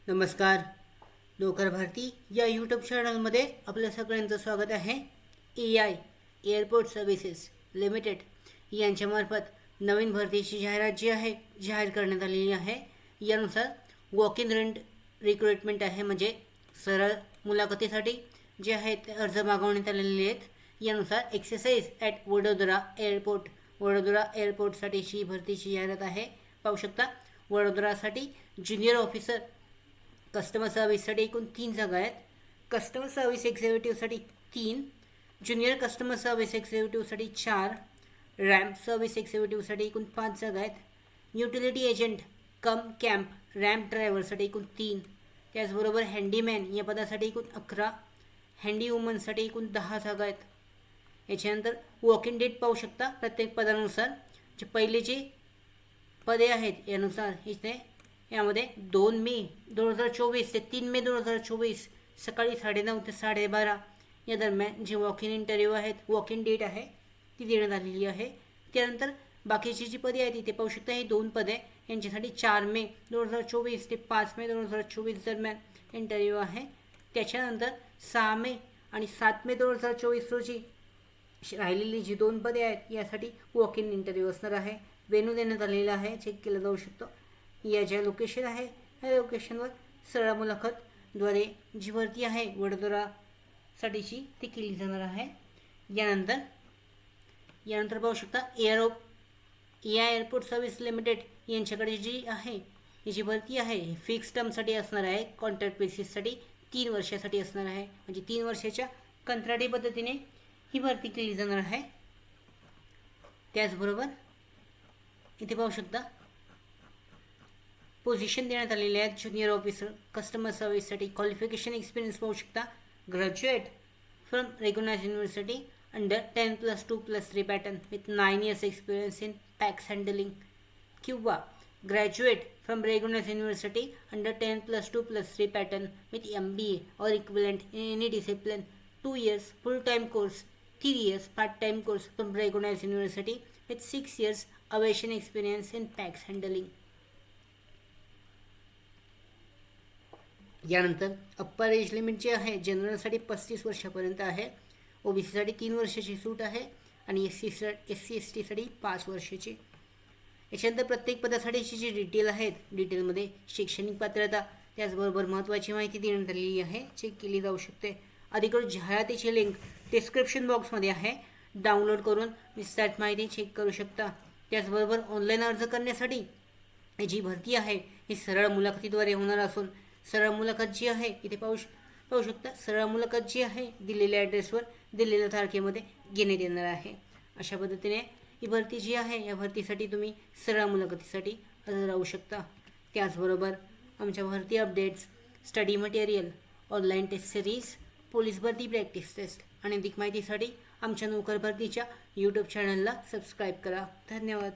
नमस्कार. नोकर भारती या यूट्यूब चॅनलमध्ये आपल्या सगळ्यांचं स्वागत आहे. AI एअरपोर्ट सर्व्हिसेस लिमिटेड यांच्यामार्फत नवीन भरतीची जाहिरात जी आहे जाहीर करण्यात आलेली आहे. यानुसार वॉक इन रिक्रुटमेंट आहे, म्हणजे सरळ मुलाखतीसाठी जे आहे ते अर्ज मागवण्यात आलेले आहेत. यानुसार एक्सरसाइज ॲट वडोदरा एअरपोर्टसाठीची भरतीची जाहिरात आहे. पाहू शकता, वडोदरासाठी ज्युनियर ऑफिसर कस्टमर सर्व्हिससाठी एकूण 3 जागा आहेत. कस्टमर सर्व्हिस एक्झिक्युटिव्हसाठी 3, ज्युनियर कस्टमर सर्व्हिस एक्झिक्युटिव्हसाठी 4, रॅम्प सर्व्हिस एक्झिक्युटिव्हसाठी एकूण 5 जागा आहेत. Utility agent cum camp ramp ड्रायव्हरसाठी एकूण 3, त्याचबरोबर हँडीमॅन या पदासाठी एकूण 11, हँडी वुमनसाठी एकूण 10 जागा आहेत. याच्यानंतर वॉक इन डेट पाहू शकता. प्रत्येक पदानुसार जे पहिले जे पदे आहेत यानुसार इथे यामध्ये 2 मे 2024 ते 3 मे 2024 सकाळी 9:30 ते 12:30 या दरम्यान जे वॉक इन इंटरव्ह्यू आहेत, वॉक इन डेट आहे ती देण्यात आलेली आहे. त्यानंतर बाकीची जी पदे आहेत इथे पाहू शकता, ही 2 पदे यांच्यासाठी 4 मे 2024 ते 5 मे 2024 दरम्यान इंटरव्ह्यू आहे. त्याच्यानंतर 6 मे आणि 7 मे 2024 रोजी राहिलेली जी 2 पदे आहेत यासाठी वॉक इन इंटरव्ह्यू असणार आहे. वेन्यू देण्यात आलेला आहे, चेक केलं जाऊ शकतो. या ज्या लोकेशन आहे या लोकेशनवर सरळ मुलाखतद्वारे जी भरती आहे वडोदरासाठीची ती केली जाणार आहे. यानंतर पाहू शकता AI एअरपोर्ट सर्व्हिस लिमिटेड यांच्याकडे जी आहे ही जी भरती आहे ही फिक्स टर्मसाठी असणार आहे. कॉन्ट्रॅक्ट बेसिससाठी 3 वर्षासाठी असणार आहे, म्हणजे 3 वर्षाच्या कंत्राटी पद्धतीने ही भरती केली जाणार आहे. त्याचबरोबर इथे पाहू शकता पोझिशन देण्यात आलेले आहेत. ज्युनियर ऑफिसर कस्टमर सर्व्हिससाठी क्वालिफिकेशन एक्सपिरियन्स पाहू शकता. Graduate from recognised university under 10+2+3 pattern with 9 years experience in pax handling, किंवा graduate from recognised university under 10+2+3 pattern with MBA और equivalent in any discipline, 2 years full time course, 3 years part time course from recognised university with 6 years aviation experience in pax handling. यानंतर upper age limit जे आहे जनरलसाठी 35 वर्षापर्यंत आहे, OBCसाठी 3 वर्षाची सूट आहे आणि SC/ST साठी 5 वर्षाची. याच्यानंतर प्रत्येक पदासाठीची जी डिटेल आहेत, डिटेलमध्ये शैक्षणिक पात्रता त्याचबरोबर महत्त्वाची माहिती देण्यात आलेली आहे, चेक केली जाऊ शकते. अधिकृत जाहिरातीची लिंक डिस्क्रिप्शन बॉक्समध्ये आहे, डाउनलोड करून विस्तार माहिती चेक करू शकता. त्याचबरोबर ऑनलाईन अर्ज करण्यासाठी जी भरती आहे ही सरळ मुलाखतीद्वारे होणार असून सरळ मुलाखत जी आहे इथे पाहू शकता. सरळ मुलाखत जी आहे दिलेल्या ॲड्रेसवर दिलेल्या तारखेमध्ये घेण्यात येणार आहे. अशा पद्धतीने ही भरती जी आहे या भरतीसाठी तुम्ही सरळ मुलाखतीसाठी हजर राहू शकता. त्याचबरोबर आमच्या भरती updates, study material, online test series, police भरती प्रॅक्टिस टेस्ट आणि अधिक माहितीसाठी आमच्या नोकर भरतीच्या यूट्यूब चॅनलला सबस्क्राईब करा. धन्यवाद.